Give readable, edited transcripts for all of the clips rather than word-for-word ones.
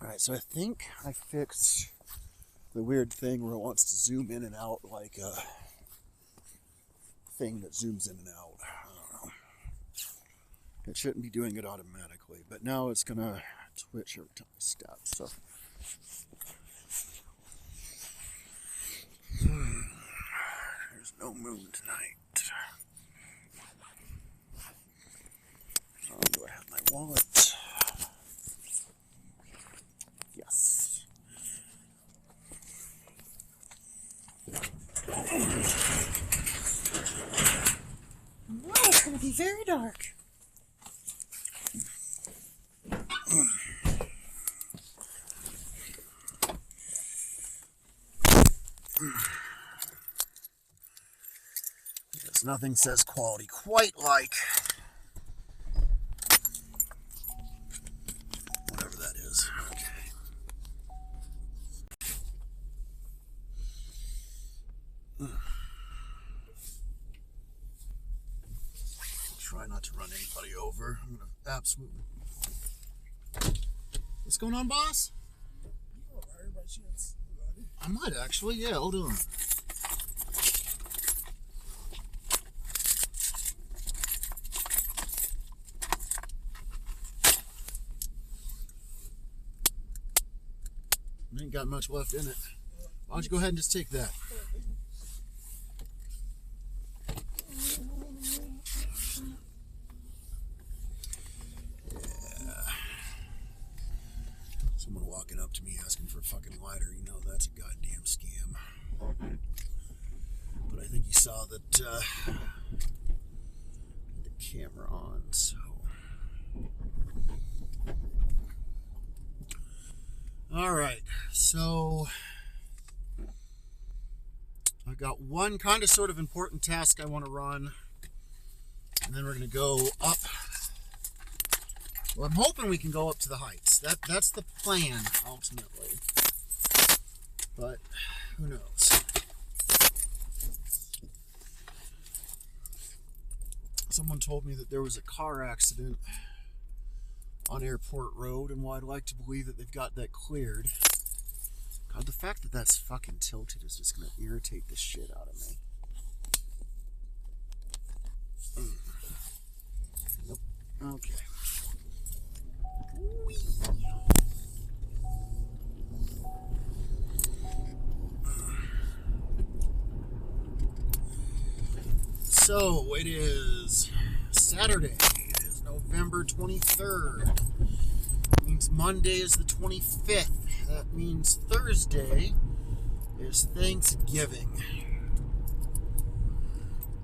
Alright, so I think I fixed the weird thing where it wants to zoom in and out like a thing that zooms in and out. I don't know. It shouldn't be doing it automatically, but now it's gonna twitch every time I step, so. There's no moon tonight. Do I have my wallet? Yes. Wow, it's going to be very dark. Because nothing says quality quite like whatever that is. Okay. Try not to run anybody over. I'm gonna absolutely. What's going on, boss? You alright by chance? I might actually. Yeah, hold on. Ain't got much left in it. Why don't you go ahead and just take that? Yeah. Someone walking up to me asking for a fucking lighter, you know that's a goddamn scam. But I think he saw that the camera on, so. Alright, so I've got one kind of sort of important task I want to run, and then we're going to go up. Well, I'm hoping we can go up to the heights. That's the plan, ultimately. But who knows? Someone told me that there was a car accident on Airport Road, and while I'd like to believe that they've got that cleared, God, the fact that that's fucking tilted is just going to irritate the shit out of me. Nope. Okay. So, it is Saturday. It is November 23rd. That means Monday is the 25th. That means Thursday is Thanksgiving.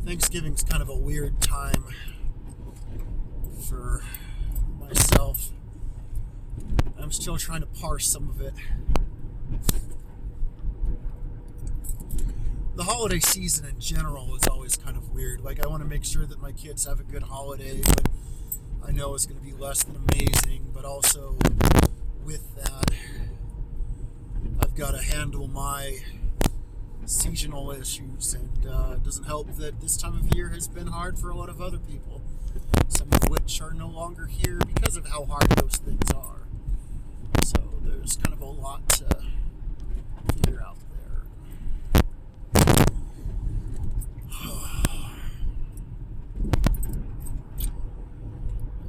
Thanksgiving's kind of a weird time for myself. I'm still trying to parse some of it. The holiday season in general is always kind of weird. Like, I want to make sure that my kids have a good holiday, but I know it's going to be less than amazing. But also, with that, I've got to handle my seasonal issues, and it doesn't help that this time of year has been hard for a lot of other people, some of which are no longer here because of how hard those things are. So there's kind of a lot to figure out there.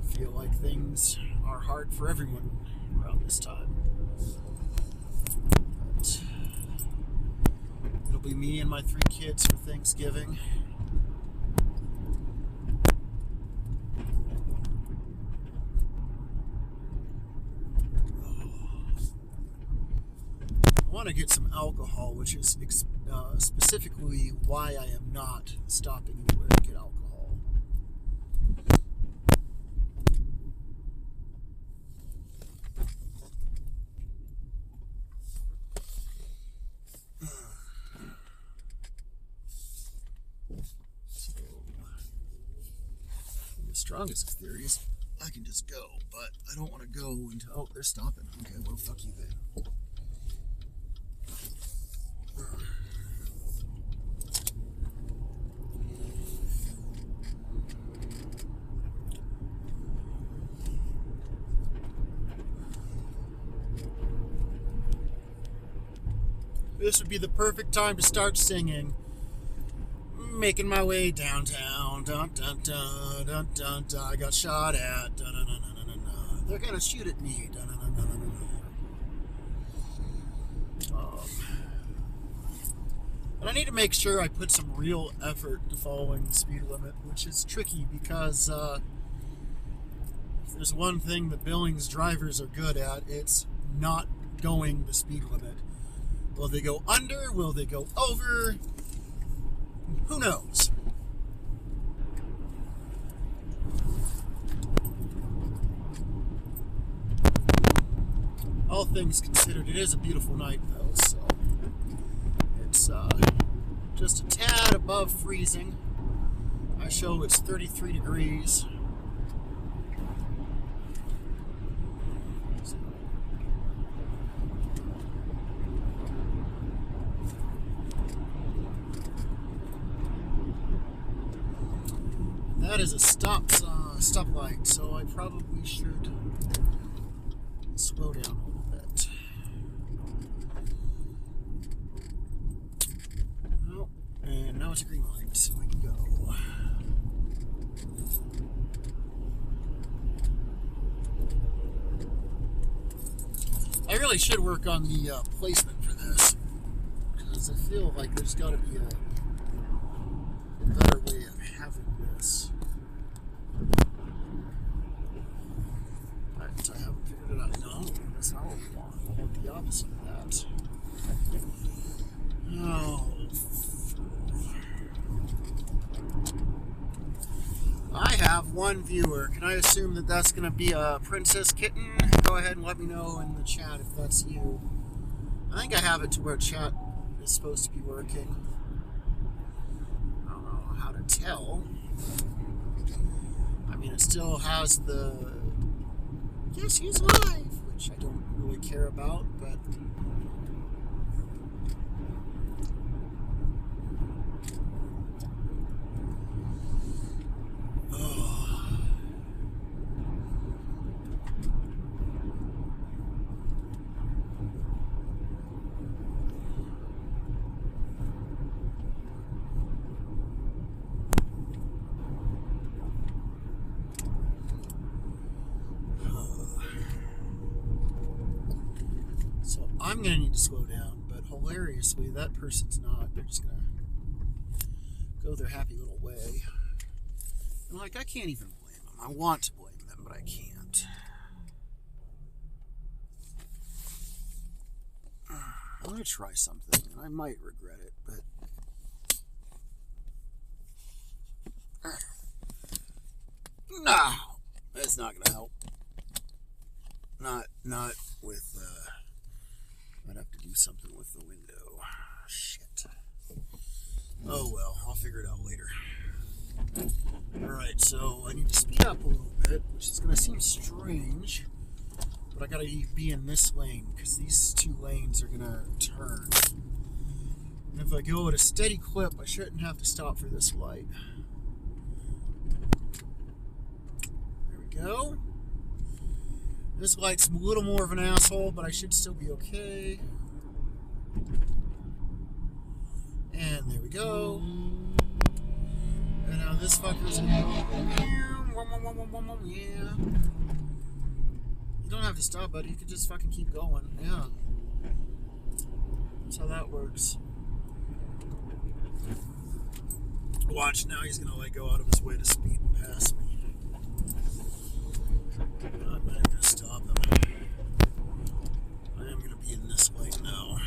I feel like things are hard for everyone around this time. But it'll be me and my 3 kids for Thanksgiving. I want to get some alcohol, which is specifically why I am not stopping anywhere to get alcohol. So, the strongest of theories, I can just go, but I don't want to go until... Oh, they're stopping. Okay, well, fuck you then. This would be the perfect time to start singing. Making my way downtown. Dun, dun, dun, dun, dun, dun. I got shot at. Dun, dun, dun, dun, dun, dun. They're gonna shoot at me. Dun, dun, dun, dun, dun, dun. And I need to make sure I put some real effort to following the speed limit, which is tricky because if there's one thing that Billings drivers are good at, it's not going the speed limit. Will they go under? Will they go over? Who knows? All things considered, it is a beautiful night though, so it's just a tad above freezing. I show it's 33 degrees. That is a stoplight, so I probably should slow down a little bit. Oh, and now it's a green light, so we can go. I really should work on the placement for this, because I feel like there's got to be a better way of having this. But I haven't figured it out. No, that's not what we want. I want the opposite of that. Oh. I have one viewer. Can I assume that that's going to be a Princess Kitten? Go ahead and let me know in the chat if that's you. I think I have it to where chat is supposed to be working. I don't know how to tell. I mean, it still has the yes, he's live, which I don't really care about, but so I'm gonna need to slow down, but hilariously that person's not. They're just gonna go their happy little way. And like, I can't even blame them. I want to blame them, but I can't. I'm gonna try something, and I might regret it, but no, that's not gonna help. Not with. I'd have to do something with the window. Shit. Oh well, I'll figure it out later. Alright, so I need to speed up a little bit, which is going to seem strange, but I got to be in this lane, because these two lanes are going to turn. And if I go at a steady clip, I shouldn't have to stop for this light. There we go. This light's a little more of an asshole, but I should still be okay. And there we go. And now this fucker's gonna go. Yeah. You don't have to stop, buddy. You can just fucking keep going. Yeah. That's how that works. Watch, now he's gonna like go out of his way to speed and pass me. I'm not gonna stop him. I am gonna be in this lane now.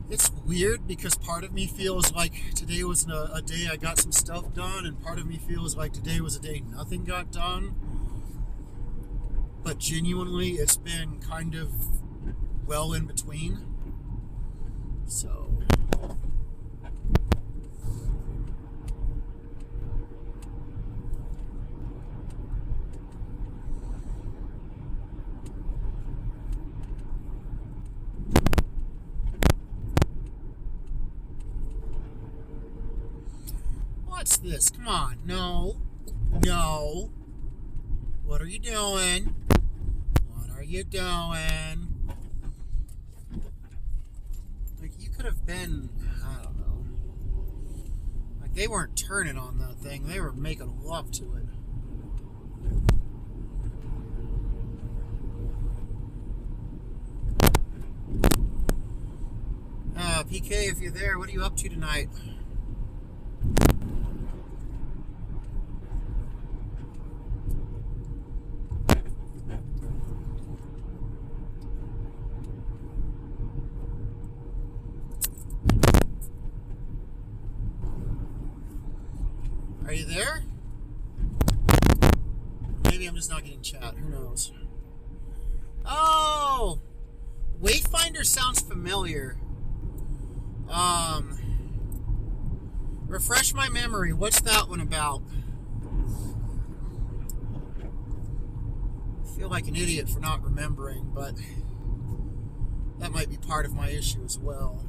It's weird because part of me feels like today was a day I got some stuff done, and part of me feels like today was a day nothing got done. But genuinely, it's been kind of well in between. So What's this? Come on. No. No. What are you doing? What are you doing? Like, you could have been, I don't know. Like, they weren't turning on that thing. They were making love to it. PK, if you're there, what are you up to tonight? Are you there? Maybe I'm just not getting chat. Who knows? Oh! Wayfinder sounds familiar. Refresh my memory. What's that one about? I feel like an idiot for not remembering, but that might be part of my issue as well.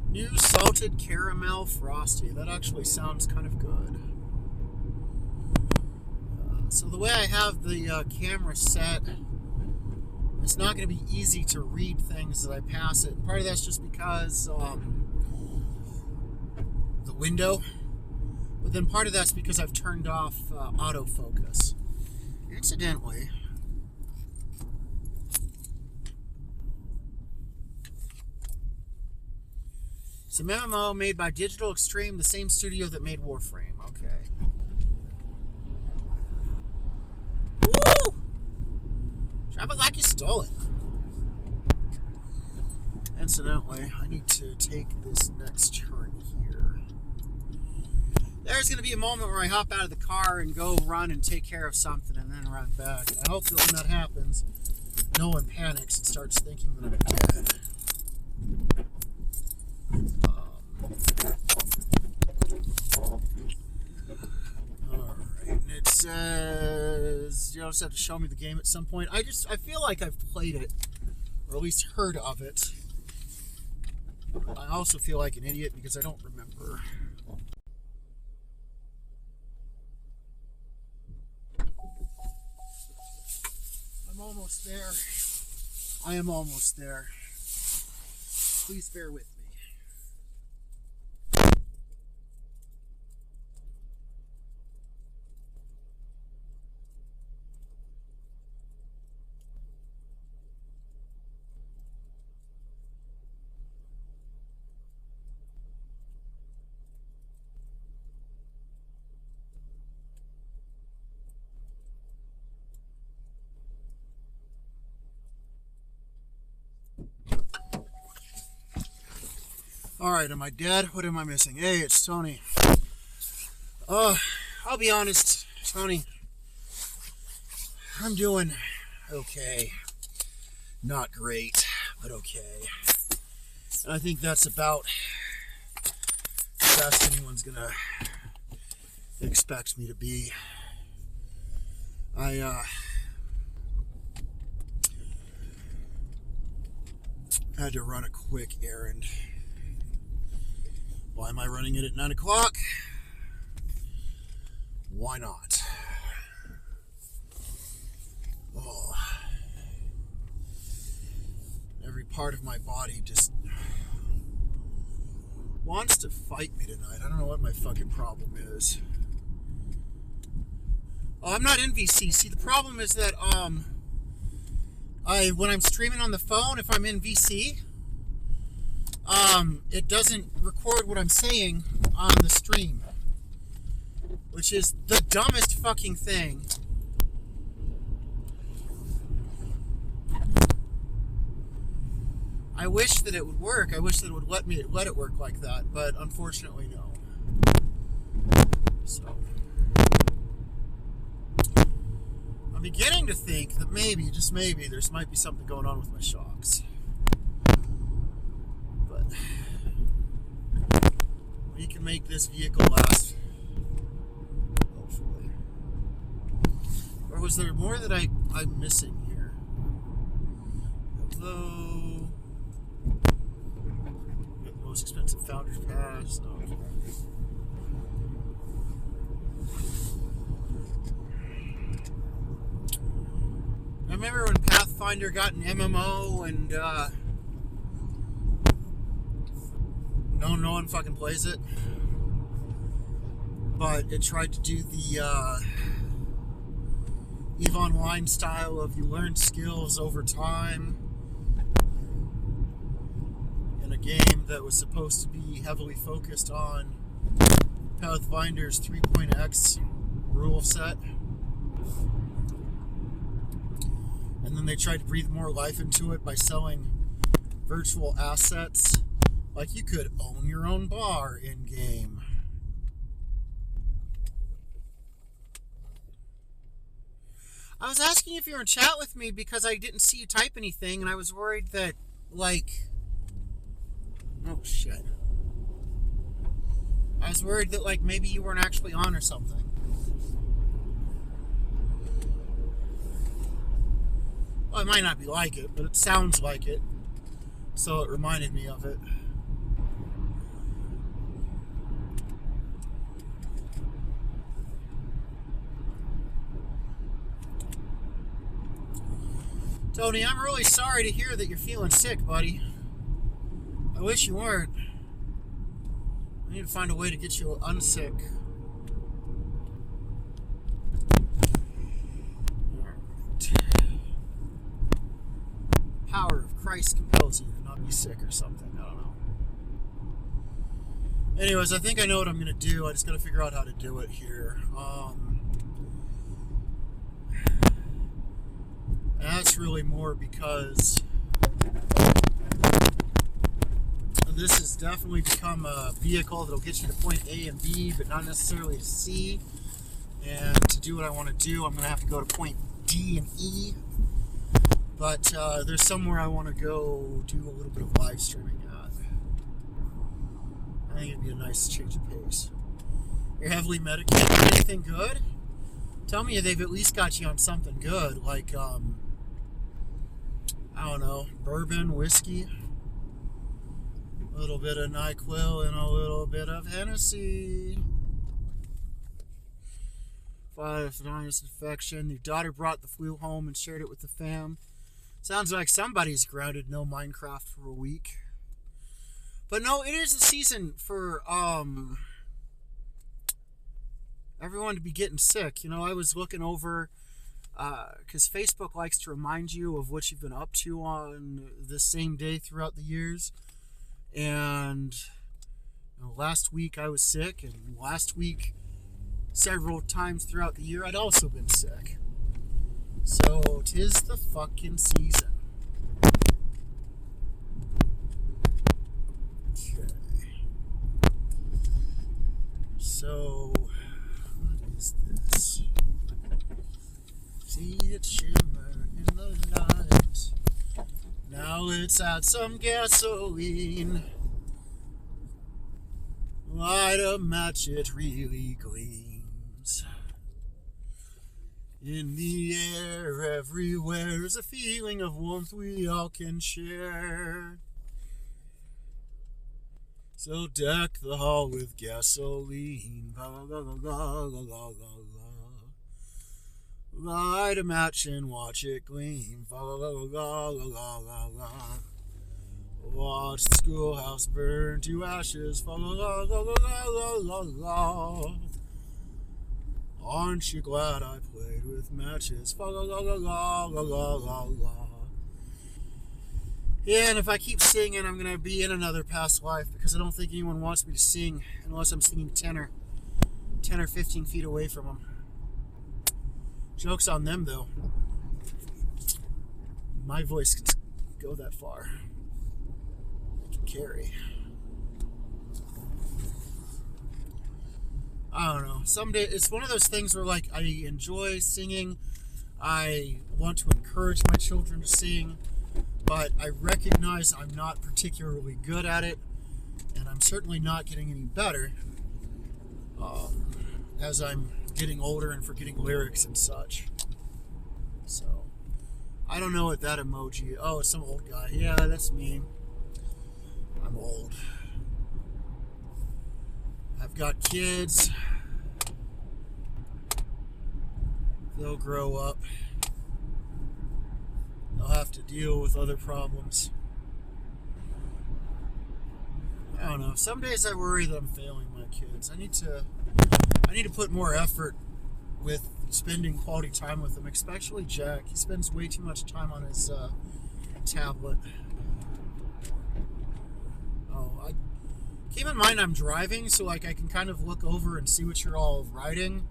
New salted caramel frosty. That actually sounds kind of good. So the way I have the camera set, it's not going to be easy to read things as I pass it. And part of that's just because the window, but then part of that's because I've turned off autofocus. Incidentally, it's an MMO made by Digital Extreme, the same studio that made Warframe. Okay. Woo! Drop it like you stole it. Incidentally, I need to take this next turn here. There's going to be a moment where I hop out of the car and go run and take care of something and then run back. And I hope that when that happens, no one panics and starts thinking that I'm dead. Alright, and it says you'll just have to show me the game at some point. I feel like I've played it, or at least heard of it. I also feel like an idiot because I don't remember. I'm almost there. I am almost there. Please bear with me. Alright, am I dead? What am I missing? Hey, it's Tony. I'll be honest, Tony. I'm doing okay. Not great, but okay. And I think that's about the best anyone's gonna expect me to be. I had to run a quick errand. Why am I running it at 9 o'clock? Why not? Oh. Every part of my body just wants to fight me tonight. I don't know what my fucking problem is. Oh, I'm not in VC. See, the problem is that when I'm streaming on the phone, if I'm in VC, it doesn't record what I'm saying on the stream, which is the dumbest fucking thing. I wish that it would work. I wish that it would let it work like that, but unfortunately, no. So I'm beginning to think that maybe, just maybe, there might be something going on with my shocks. But we can make this vehicle last, hopefully. Or was there more that I'm missing here? info. Get the most expensive Founders Pass. Okay. I remember when Pathfinder got an MMO and no one fucking plays it. But it tried to do the EVE Online style of you learn skills over time in a game that was supposed to be heavily focused on Pathfinder's 3.x rule set. And then they tried to breathe more life into it by selling virtual assets. Like you could own your own bar in game. I was asking if you were in chat with me because I didn't see you type anything, and I was worried that, like... Oh, shit. I was worried that, like, maybe you weren't actually on or something. Well, it might not be like it, but it sounds like it. So it reminded me of it. Tony, I'm really sorry to hear that you're feeling sick, buddy. I wish you weren't. I need to find a way to get you unsick. Power of Christ compels you to not be sick or something. I don't know. Anyways, I think I know what I'm going to do. I just got to figure out how to do it here. That's really more because this has definitely become a vehicle that'll get you to point A and B, but not necessarily to C. And to do what I want to do, I'm going to have to go to point D and E. But there's somewhere I want to go do a little bit of live streaming at. I think it'd be a nice change of pace. You're heavily medicated. Anything good? Tell me they've at least got you on something good, like I don't know, bourbon, whiskey, a little bit of NyQuil, and a little bit of Hennessy. 5 sinus infection. Your daughter brought the flu home and shared it with the fam. Sounds like somebody's grounded no Minecraft for a week. But no, it is the season for everyone to be getting sick. You know, I was looking over, because Facebook likes to remind you of what you've been up to on the same day throughout the years. And you know, last week I was sick, and last week several times throughout the year I'd also been sick. So 'tis the fucking season. Okay. So what is this? See it shimmer in the light. Now let's add some gasoline. Light a match, it really gleams. In the air everywhere is a feeling of warmth we all can share. So deck the hall with gasoline. La, la, la, la, la, la, la. Light a match and watch it gleam. La, la, la, la, la, la, la. Watch the schoolhouse burn to ashes. La, la, la, la, la, la, la. Aren't you glad I played with matches? La, la, la, la, la, la, la, la. Yeah, and if I keep singing, I'm going to be in another past life, because I don't think anyone wants me to sing unless I'm singing 10 or 15 feet away from them. Joke's on them, though. My voice can go that far. It can carry. I don't know. Someday, it's one of those things where, like, I enjoy singing. I want to encourage my children to sing. But I recognize I'm not particularly good at it, and I'm certainly not getting any better as I'm getting older and forgetting lyrics and such. So I don't know what that emoji. Oh, it's some old guy. Yeah, that's me. I'm old. I've got kids. They'll grow up. They'll have to deal with other problems. I don't know. Some days I worry that I'm failing my kids. I need to put more effort with spending quality time with them, especially Jack. He spends way too much time on his tablet. Keep in mind I'm driving, so like I can kind of look over and see what you're all writing.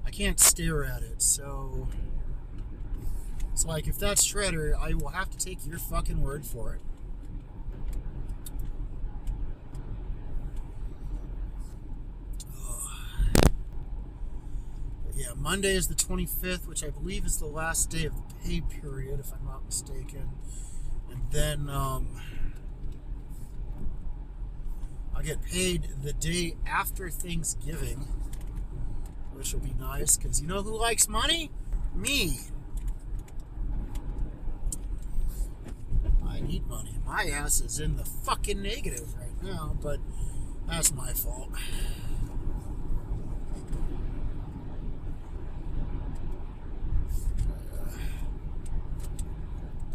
I can't stare at it, so like if that's Shredder, I will have to take your fucking word for it. Yeah, Monday is the 25th, which I believe is the last day of the pay period, if I'm not mistaken. And then I'll get paid the day after Thanksgiving, which will be nice, because you know who likes money? Me. I need money. My ass is in the fucking negative right now, but that's my fault.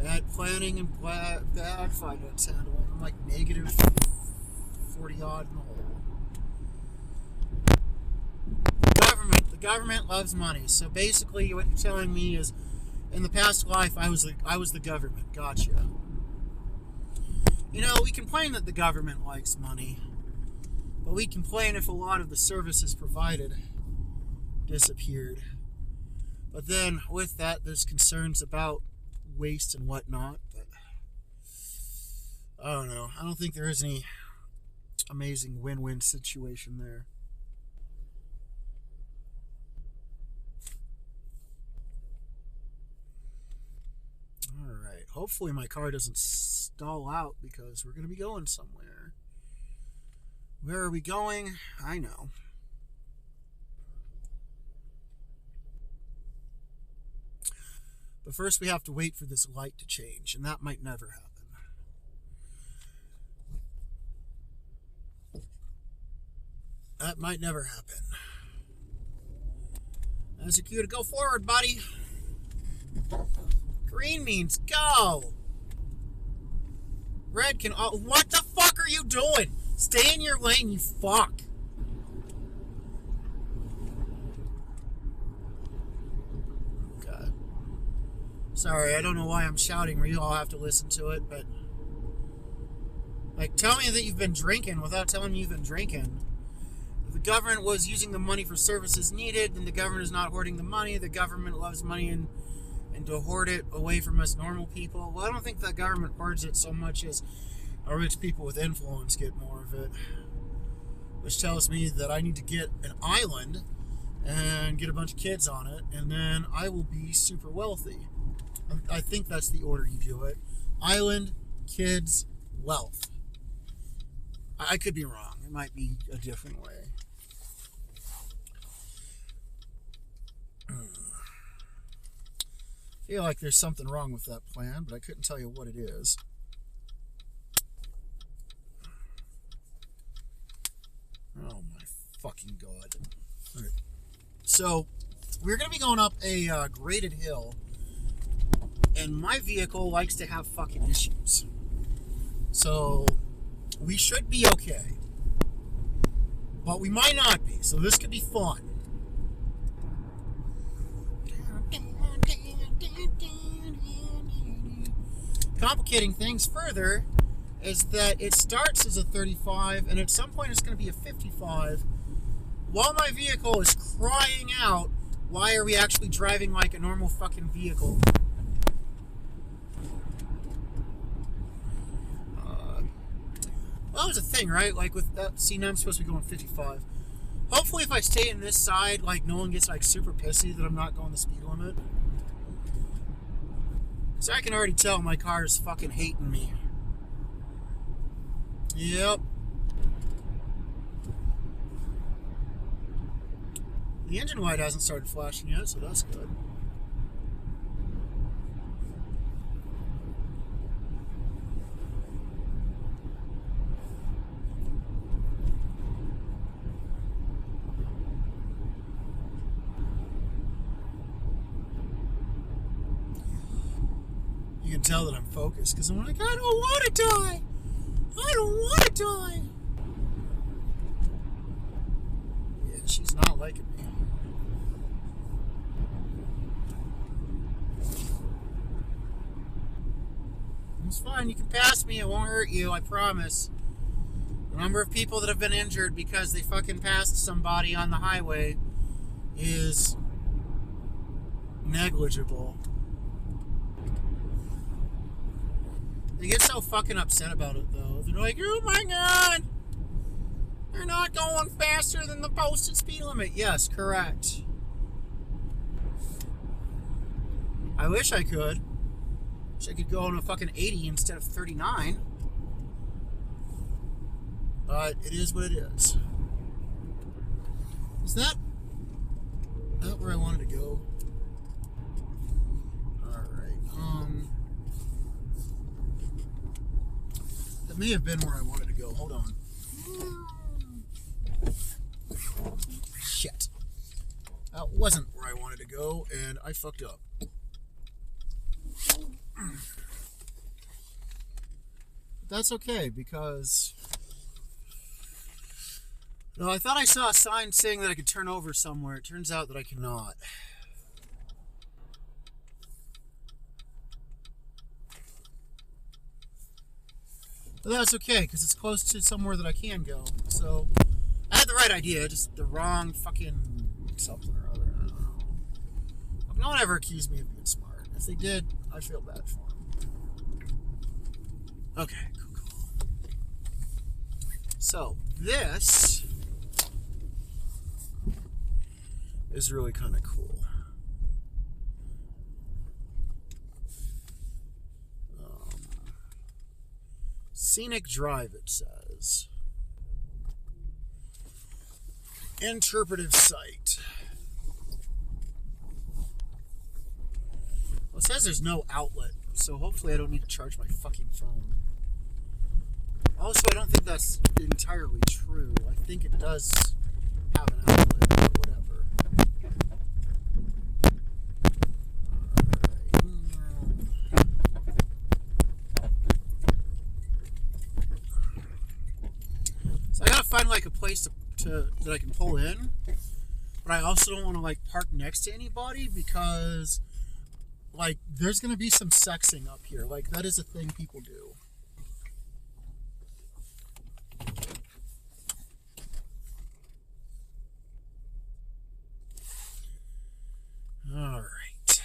Bad planning and bad finance handling. I'm like negative 40 odd in the hole. The government loves money. So basically, what you're telling me is, in the past life, I was the government. Gotcha. You know, we complain that the government likes money, but we complain if a lot of the services provided disappeared. But then with that, there's concerns about waste and whatnot. But I don't know. I don't think there is any amazing win-win situation there. Alright, hopefully my car doesn't stall out because we're going to be going somewhere. Where are we going? I know. But first we have to wait for this light to change, and that might never happen. That might never happen. As a cue to go forward, buddy. Green means go. Red can... Oh, what the fuck are you doing? Stay in your lane, you fuck. God. Sorry, I don't know why I'm shouting, or you all have to listen to it, but... Like, tell me that you've been drinking without telling me you've been drinking. If the government was using the money for services needed, then the government is not hoarding the money. The government loves money and to hoard it away from us normal people. Well, I don't think the government hoards it so much as our rich people with influence get more of it. Which tells me that I need to get an island and get a bunch of kids on it, and then I will be super wealthy. I think that's the order you do it. Island, kids, wealth. I could be wrong. It might be a different way. I feel like there's something wrong with that plan, but I couldn't tell you what it is. Oh my fucking god. All right. So, we're going to be going up a graded hill, and my vehicle likes to have fucking issues. So, we should be okay. But we might not be, so this could be fun. Complicating things further is that it starts as a 35, and at some point it's going to be a 55, while my vehicle is crying out, why are we actually driving like a normal fucking vehicle? Well, that was a thing, right? Like with that, see, now I'm supposed to be going 55. Hopefully if I stay in this side, like no one gets like super pissy that I'm not going the speed limit. So I can already tell my car is fucking hating me. Yep. The engine light hasn't started flashing yet, so that's good. You can tell that I'm focused because I'm like, I don't want to die. I don't want to die. Yeah, she's not liking me. It's fine. You can pass me. It won't hurt you. I promise. The number of people that have been injured because they fucking passed somebody on the highway is negligible. They get so fucking upset about it, though. They're like, oh my god, they're not going faster than the posted speed limit. Yes, correct. I wish I could. Wish I could go on a fucking 80 instead of 39. But it is what it is. Is that where I wanted to go? Alright, that may have been where I wanted to go. Hold on. Shit. That wasn't where I wanted to go, and I fucked up. But that's okay, because... No, I thought I saw a sign saying that I could turn over somewhere. It turns out that I cannot. But that's okay, because it's close to somewhere that I can go. So, I had the right idea, just the wrong fucking something or other. I don't know. No one ever accused me of being smart. If they did, I feel bad for them. Okay, cool. So, this is really kind of cool. Scenic Drive, it says. Interpretive site. Well, it says there's no outlet, so hopefully I don't need to charge my fucking phone. Also, I don't think that's entirely true. I think it does have an outlet, but whatever. So I gotta find like a place to that I can pull in, but I also don't want to like park next to anybody because like there's gonna be some sexing up here. Like that is a thing people do. All right.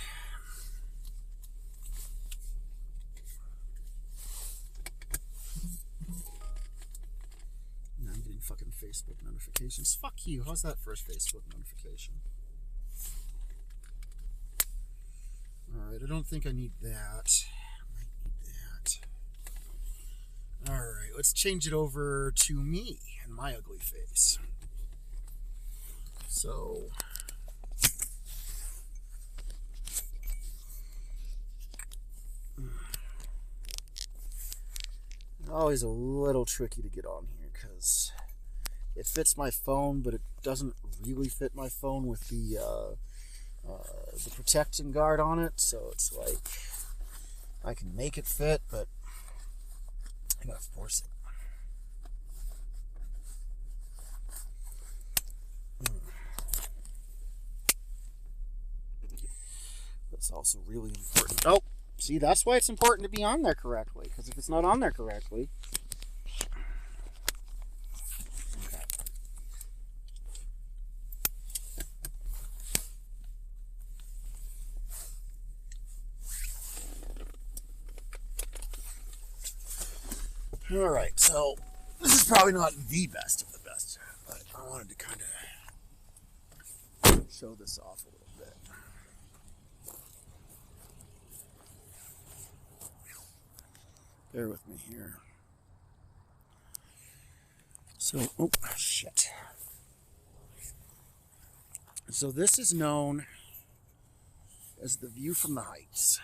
Now I'm getting fucking Facebook notifications. Fuck you. How's that first Facebook notification? All right. I don't think I need that. I might need that. All right. Let's change it over to me and my ugly face. So. Always a little tricky to get on here because it fits my phone, but it doesn't really fit my phone with the protecting guard on it. So it's like I can make it fit, but I gotta force it. That's also really important. Oh. See, that's why it's important to be on there correctly, because if it's not on there correctly... Okay. Alright, so this is probably not the best of the best, but I wanted to kind of show this off a little bit. Bear with me here. So, oh, shit. So this is known as the view from the heights.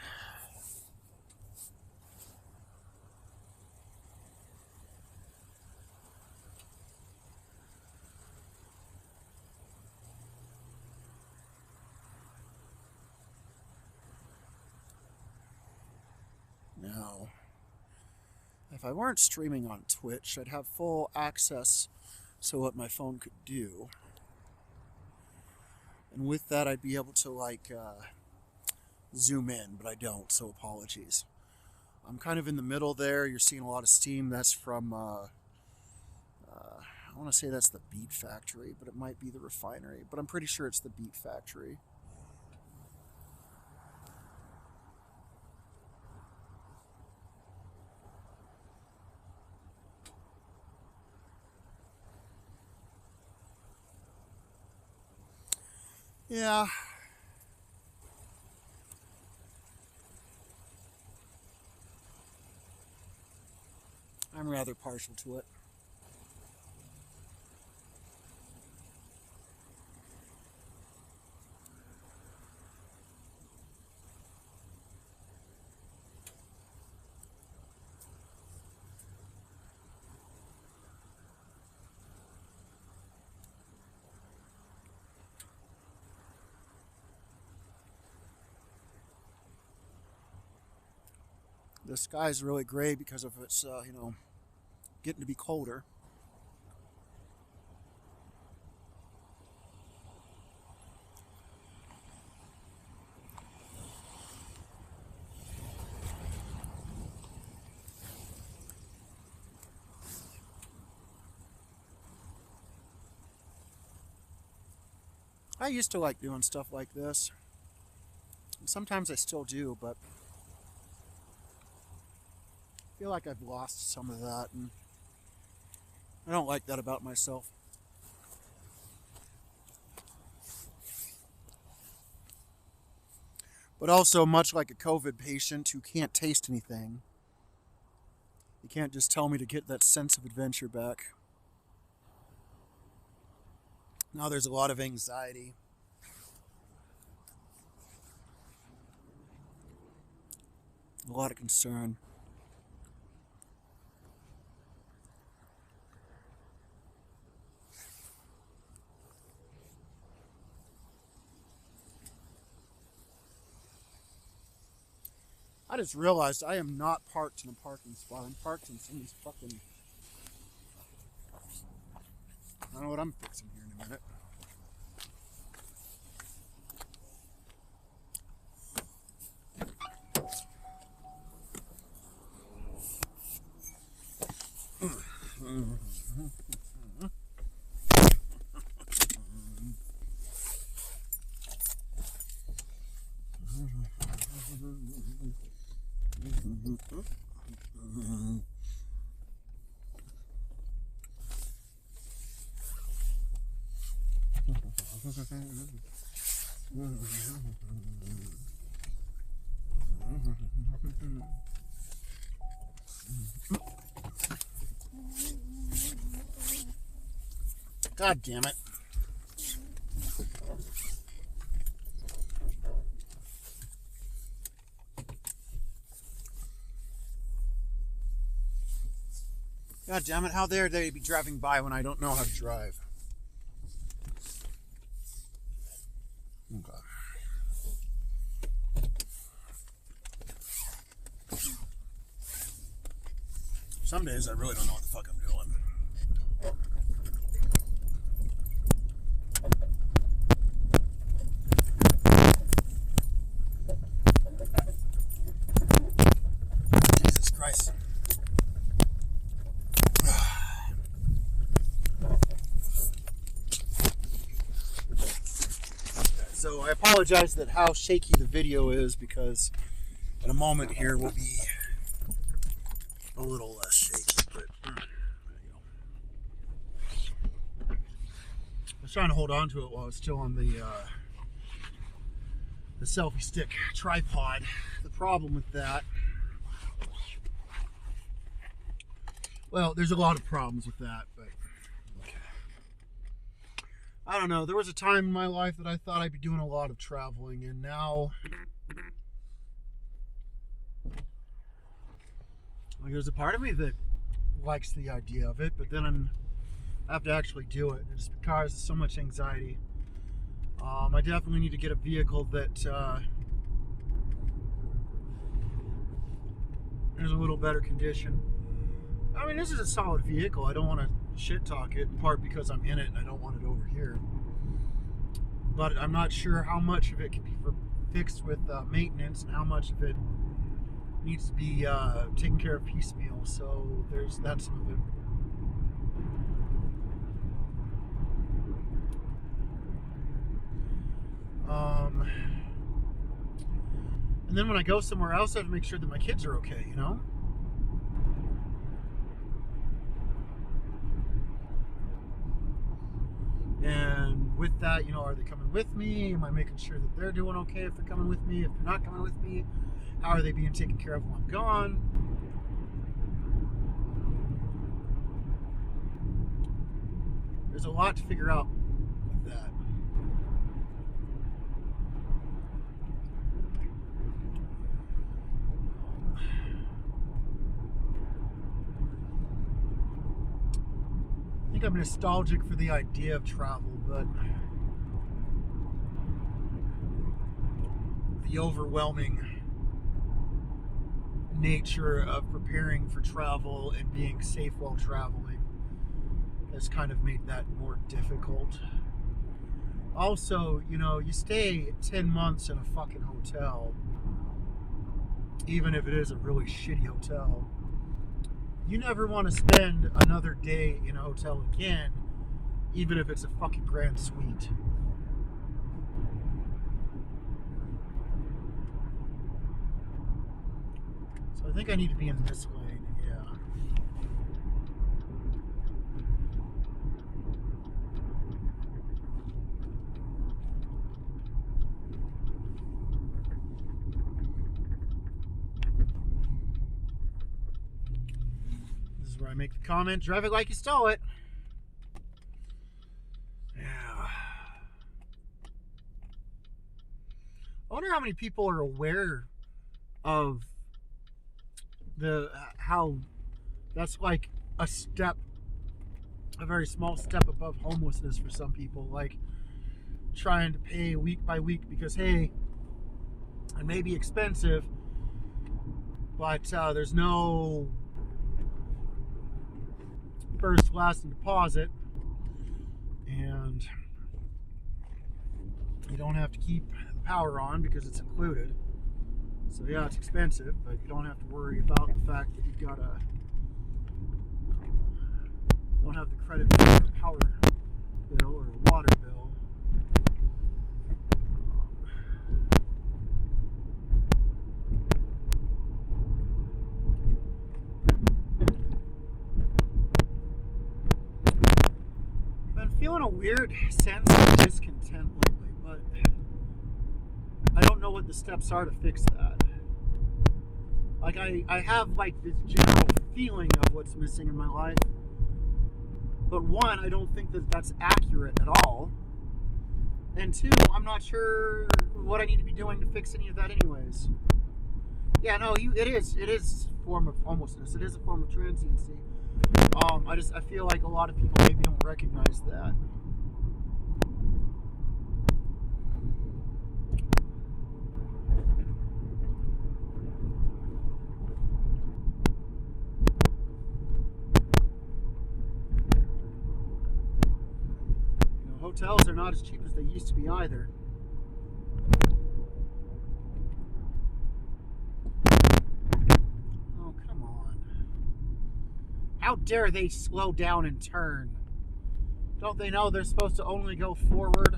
if I weren't streaming on Twitch, I'd have full access to what my phone could do. And with that, I'd be able to, like, zoom in, but I don't, so apologies. I'm kind of in the middle there. You're seeing a lot of steam. That's from, I want to say that's the Beet Factory, but it might be the refinery. But I'm pretty sure it's the Beet Factory. Yeah. I'm rather partial to it. The sky's really gray because of it's, getting to be colder. I used to like doing stuff like this. Sometimes I still do, but I feel like I've lost some of that, and I don't like that about myself. But also, much like a COVID patient who can't taste anything, you can't just tell me to get that sense of adventure back. Now there's a lot of anxiety. A lot of concern. I just realized I am not parked in a parking spot. I'm parked in somebody's fucking... I don't know what I'm fixing here in a minute. God damn it. God damn it, how dare they be driving by when I don't know how to drive? Okay. Some days I really don't know what the fuck I'm doing. Jesus Christ. So I apologize that how shaky the video is, because in a moment here will be a little less shaky, but there you go. I was trying to hold on to it while it's still on the selfie stick tripod. The problem with that, well, there's a lot of problems with that, but I don't know. There was a time in my life that I thought I'd be doing a lot of traveling, and now like, there's a part of me that likes the idea of it, but then I have to actually do it. It just causes so much anxiety. I definitely need to get a vehicle that is a little better condition. I mean, this is a solid vehicle. I don't want to shit talk it, in part because I'm in it and I don't want it over here. But I'm not sure how much of it can be fixed with maintenance and how much of it needs to be taken care of piecemeal. So there's that some of it. And then when I go somewhere else, I have to make sure that my kids are okay, you know? And with that, are they coming with me? Am I making sure that they're doing okay if they're coming with me? If they're not coming with me, how are they being taken care of while I'm gone? There's a lot to figure out with that. I think I'm nostalgic for the idea of travel, but the overwhelming nature of preparing for travel and being safe while traveling has kind of made that more difficult. Also, you stay 10 months in a fucking hotel, even if it is a really shitty hotel. You never want to spend another day in a hotel again, even if it's a fucking grand suite. So I think I need to be in this lane, yeah. This is where I make the comment, drive it like you stole it. Yeah. I wonder how many people are aware of how that's like a very small step above homelessness for some people, like trying to pay week by week because, hey, it may be expensive, but there's no first, last, and deposit, and you don't have to keep the power on because it's included. So yeah, it's expensive, but you don't have to worry about the fact that you don't have the credit for a power bill or a water bill. I've been feeling a weird sense of discontent lately, but I don't know what the steps are to fix that. Like, I have like this general feeling of what's missing in my life, but one, I don't think that that's accurate at all, and two, I'm not sure what I need to be doing to fix any of that anyways. Yeah, no, it is a form of homelessness. It is a form of transiency. I feel like a lot of people maybe don't recognize that. Hotels are not as cheap as they used to be either. Oh, come on. How dare they slow down and turn? Don't they know they're supposed to only go forward?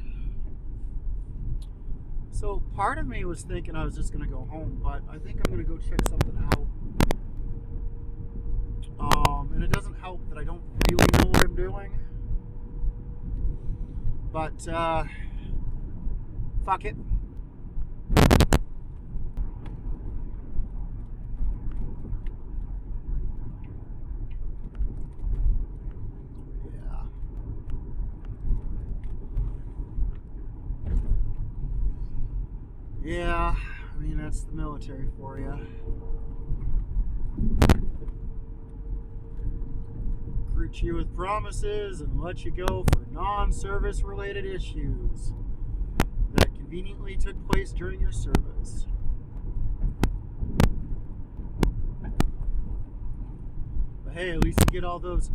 So part of me was thinking I was just going to go home, but I think I'm going to go check something out. And it doesn't help that I don't really know what I'm doing. But, fuck it. Yeah, I mean, that's the military for you. Recruit you with promises and let you go for non-service related issues that conveniently took place during your service. But hey, at least you get all those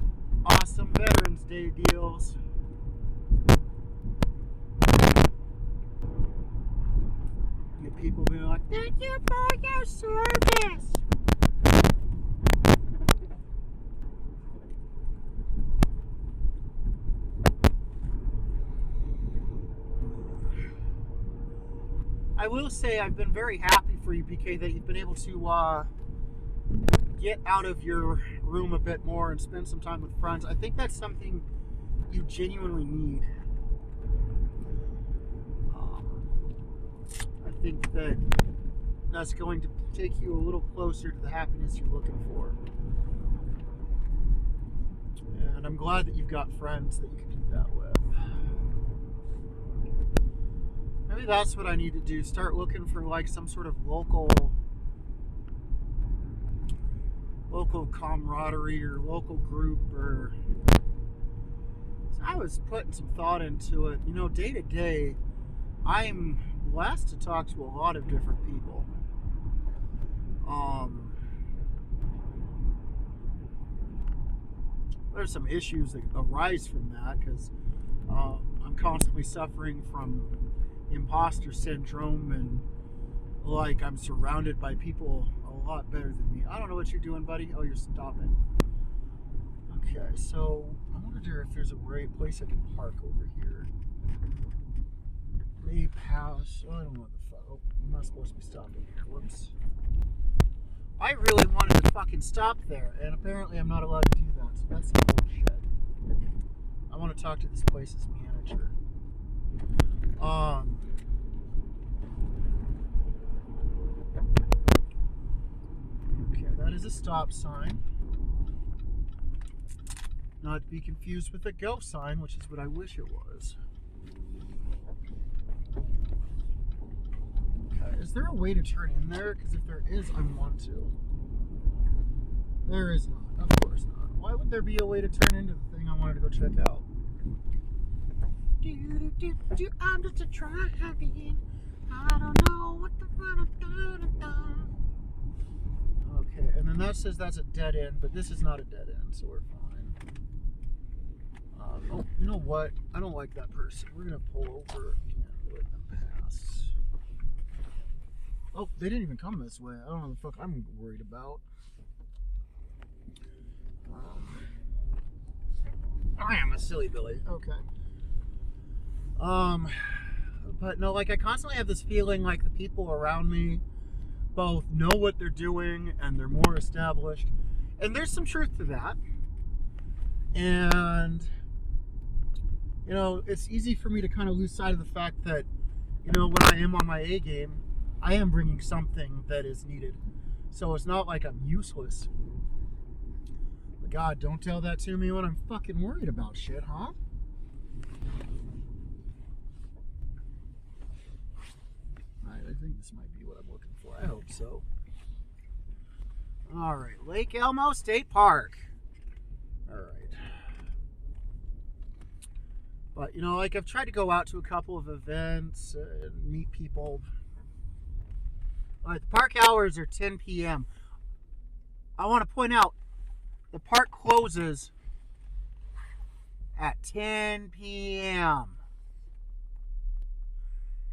awesome Veterans Day deals. You get people being like, thank you for your service. I will say I've been very happy for you, PK, that you've been able to get out of your room a bit more and spend some time with friends. I think that's something you genuinely need. I think that's going to take you a little closer to the happiness you're looking for. And I'm glad that you've got friends that you can do that with. Maybe that's what I need to do. Start looking for like some sort of local camaraderie or local group. Or so I was putting some thought into it. You know, day to day, I'm blessed to talk to a lot of different people. There's some issues that arise from that because I'm constantly suffering from imposter syndrome, and like I'm surrounded by people a lot better than me. I don't know what you're doing, buddy. Oh, you're stopping. Okay, so I wonder if there's a great place I can park over here. Rape house. Oh, I don't know what the fuck. Oh, I'm not supposed to be stopping here. Whoops. I really wanted to fucking stop there, and apparently I'm not allowed to do that, so that's some bullshit. I want to talk to this place's manager. Okay, that is a stop sign. Not to be confused with a go sign, which is what I wish it was. Okay, is there a way to turn in there? Because if there is, I want to. There is not. Of course not. Why would there be a way to turn into the thing I wanted to go check out? I'm just a driving. I don't know what the fuck. Okay, and then that says that's a dead end, but this is not a dead end, so we're fine. Oh, you know what? I don't like that person. We're gonna pull over and let them pass. Oh, they didn't even come this way. I don't know what the fuck I'm worried about. I am a silly Billy. Okay. But no, like I constantly have this feeling like the people around me both know what they're doing and they're more established. And there's some truth to that. And, you know, it's easy for me to kind of lose sight of the fact that, you know, when I am on my A game, I am bringing something that is needed. So it's not like I'm useless. But God, don't tell that to me when I'm fucking worried about shit, huh? Alright, I think this might be what I'm looking for. I hope so. Alright, Lake Elmo State Park. Alright. But, you know, like I've tried to go out to a couple of events and meet people. Alright, the park hours are 10 p.m. I want to point out, the park closes at 10 p.m.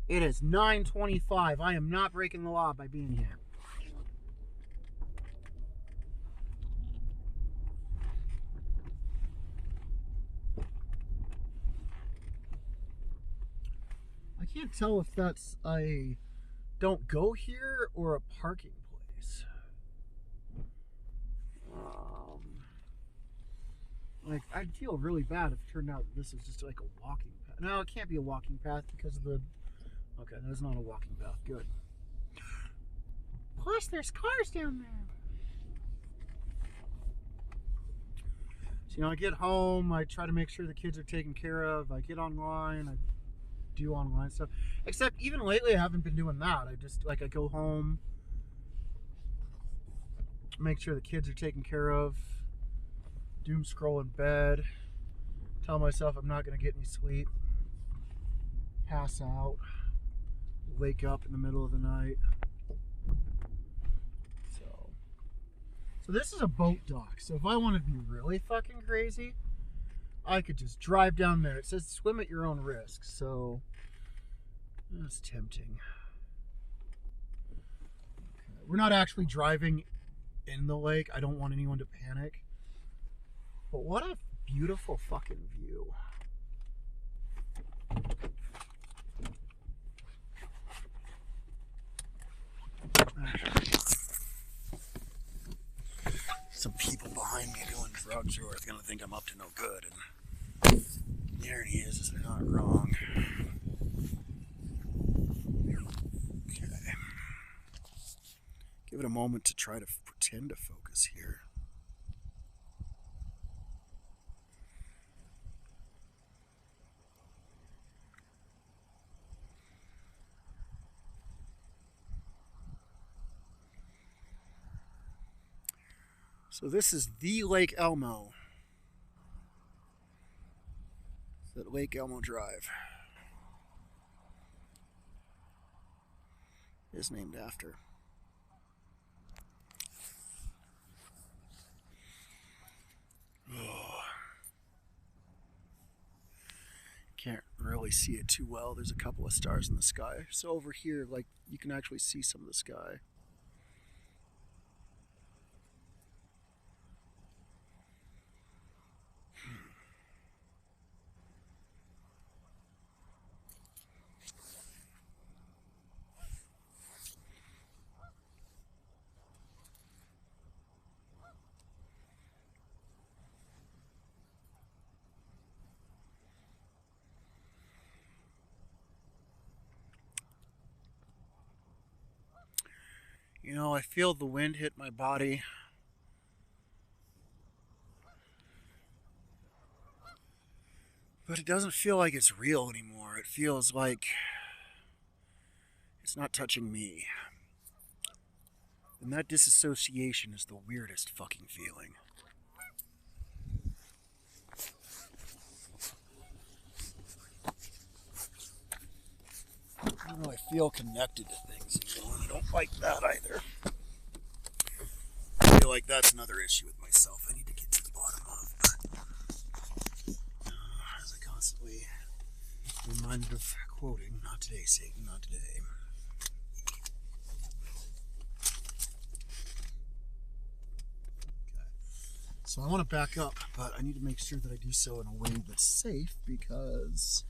It is 9:25. I am not breaking the law by being here. I can't tell if that's a don't go here or a parking place. Like, I'd feel really bad if it turned out that this is just like a walking path. No, it can't be a walking path because of the... Okay, that's not a walking path. Good. Plus, there's cars down there. So, you know, I get home, I try to make sure the kids are taken care of. I get online, I do online stuff. Except, even lately, I haven't been doing that. I just, like, I go home, make sure the kids are taken care of, doom scroll in bed, tell myself I'm not going to get any sleep, pass out, wake up in the middle of the night. So So this is a boat dock. So if I wanted to be really fucking crazy, I could just drive down there. It says swim at your own risk. So that's tempting. Okay. We're not actually driving in the lake. I don't want anyone to panic. But what a beautiful fucking view. Some people behind me doing drug tours are gonna think I'm up to no good, and the irony is they're not wrong. Okay. Give it a moment to try to pretend to focus here. So this is the Lake Elmo. It's at Lake Elmo Drive. It is named after. Oh. Can't really see it too well. There's a couple of stars in the sky. So over here, like, you can actually see some of the sky. You know, I feel the wind hit my body. But it doesn't feel like it's real anymore. It feels like it's not touching me. And that disassociation is the weirdest fucking feeling. I don't really feel connected to things anymore, and I don't like that either. I feel like that's another issue with myself I need to get to the bottom of. But, as I constantly reminded of quoting, not today, Satan, not today. Okay. So I want to back up, but I need to make sure that I do so in a way that's safe because...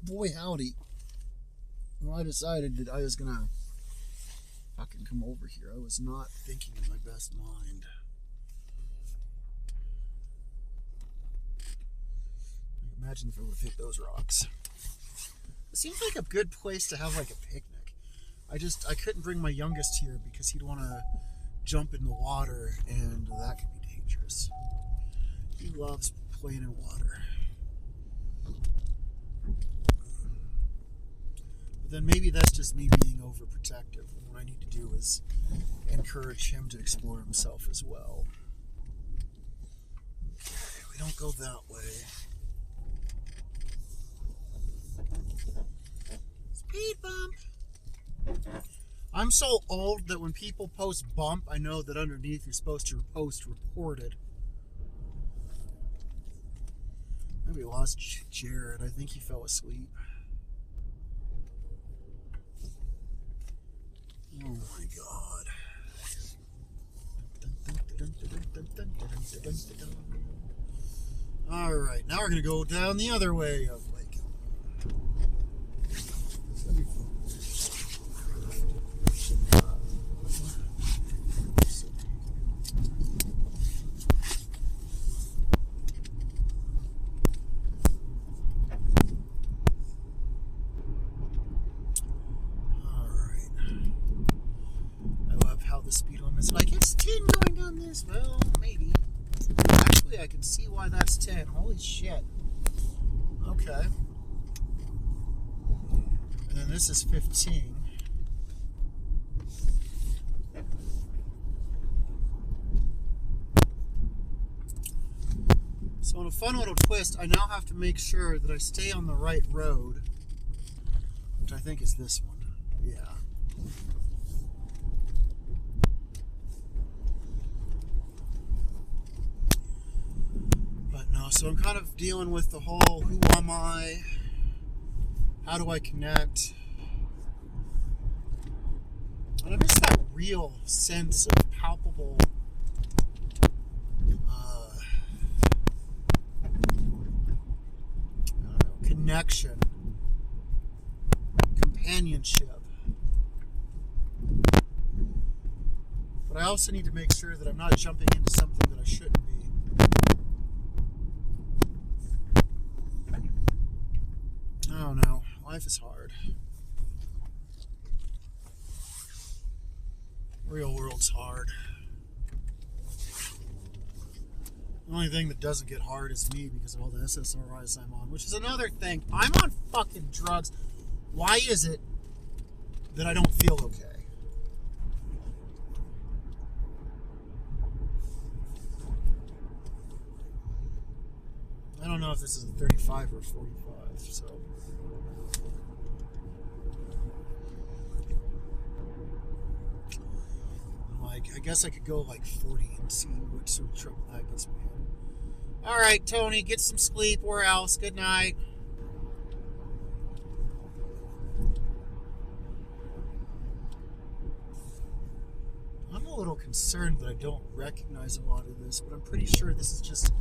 boy howdy, when I decided that I was gonna fucking come over here, I was not thinking in my best mind. Imagine if I would have hit those rocks. It seems like a good place to have like a picnic. I couldn't bring my youngest here because he'd want to jump in the water, and that could be dangerous. He loves playing in water. But then maybe that's just me being overprotective. And what I need to do is encourage him to explore himself as well. Okay, we don't go that way. Speed bump! I'm so old that when people post bump, I know that underneath you're supposed to post reported. Maybe we lost Jared. I think he fell asleep. Oh my god. Alright, now we're going to go down the other way of Lake the speed limit's like, it's 10 going down this. Well, maybe. Actually, I can see why that's 10. Holy shit. Okay. And then this is 15. So on a fun little twist, I now have to make sure that I stay on the right road, which I think is this one. Yeah. So I'm kind of dealing with the whole who am I? How do I connect? And I miss that real sense of palpable connection, companionship. But I also need to make sure that I'm not jumping into something that I shouldn't be. I don't know. Life is hard. Real world's hard. The only thing that doesn't get hard is me because of all the SSRIs I'm on, which is another thing. I'm on fucking drugs. Why is it that I don't feel okay? I don't know if this is a 35 or a 45, so. I guess I could go like 40 and see what sort of trouble that gets me in. All right, Tony, get some sleep or else. Good night. I'm a little concerned that I don't recognize a lot of this, but I'm pretty sure this is just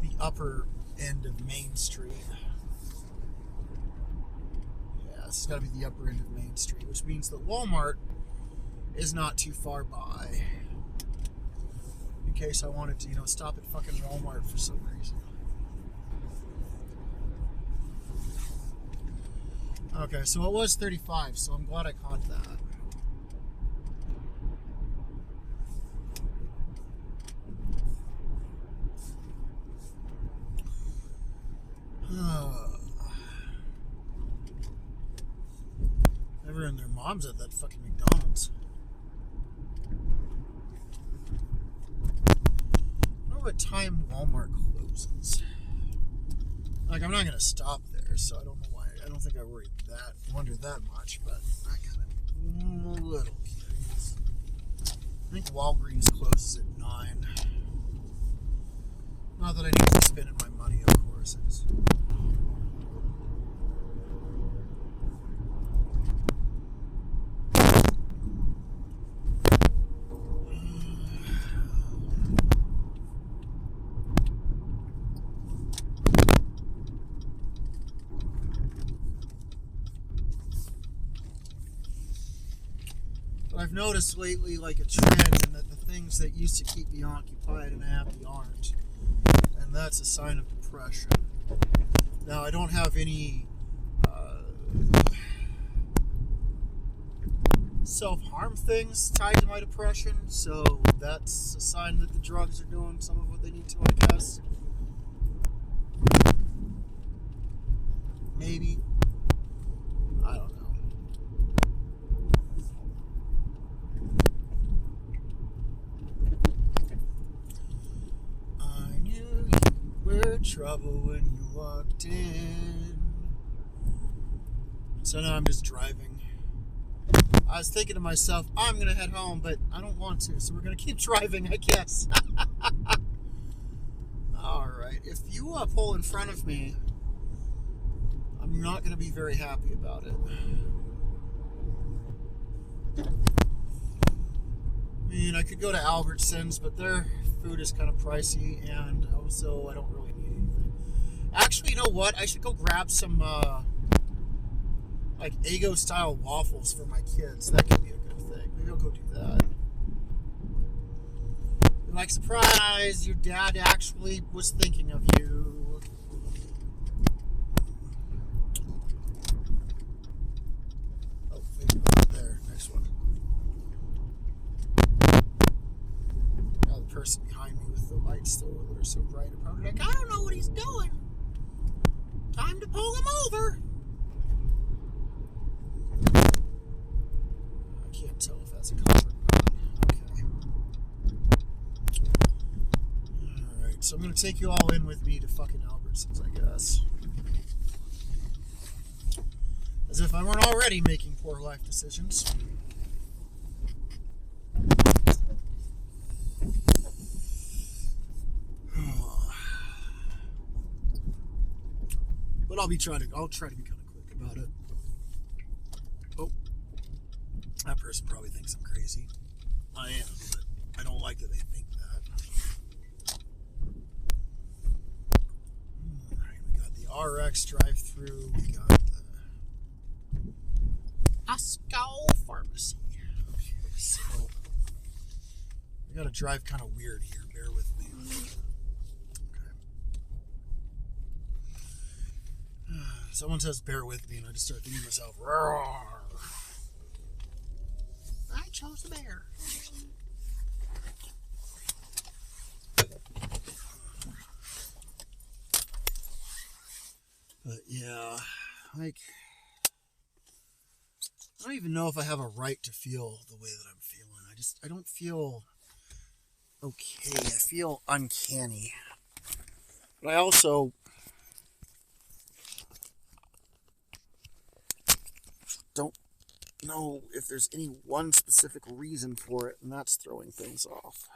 the upper end of Main Street. Yeah, this has got to be the upper end of Main Street, which means that Walmart is not too far by. In case I wanted to, stop at fucking Walmart for some reason. Okay, so it was 35, so I'm glad I caught that. Never and their moms at that fucking McDonald's. I don't know what time Walmart closes. Like, I'm not gonna stop there, so I don't know why. I don't think I wonder that much, but I kind of a little curious. I think Walgreens closes at 9. Not that I need to be spending my money, of course. I've noticed lately, like, a trend in that the things that used to keep me occupied and happy aren't. And that's a sign of depression. Now, I don't have any self-harm things tied to my depression, so that's a sign that the drugs are doing some of what they need to, I guess. Maybe. I don't know. Trouble when you walked in. So now I'm just driving. I was thinking to myself, I'm gonna head home, but I don't want to, so we're gonna keep driving, I guess. Alright, if you pull in front of me, I'm not gonna be very happy about it. I mean, I could go to Albertsons, but their food is kind of pricey, and also I don't really need anything. Actually, you know what? I should go grab some, like, Eggo-style waffles for my kids. That could be a good thing. Maybe I'll go do that. Like, surprise, your dad actually was thinking of you. Oh, there, next one. Now the person behind me with the lights still that are so bright are probably like, I don't know what he's doing. Time to pull him over. I can't tell if that's a cop or not. Okay. Alright, so I'm going to take you all in with me to fucking Albertsons, I guess. As if I weren't already making poor life decisions. But I'll try to be kind of quick about it. Oh, that person probably thinks I'm crazy. I am, but I don't like that they think that. Alright, we got the RX drive-through. We got the Ascal Pharmacy. Okay, so we got to drive kind of weird here. Bear with me. Okay. Someone says bear with me, and I just start thinking to myself, roar. I chose the bear. But yeah, like, I don't even know if I have a right to feel the way that I'm feeling. I don't feel okay. I feel uncanny. But I also don't know if there's any one specific reason for it, and that's throwing things off.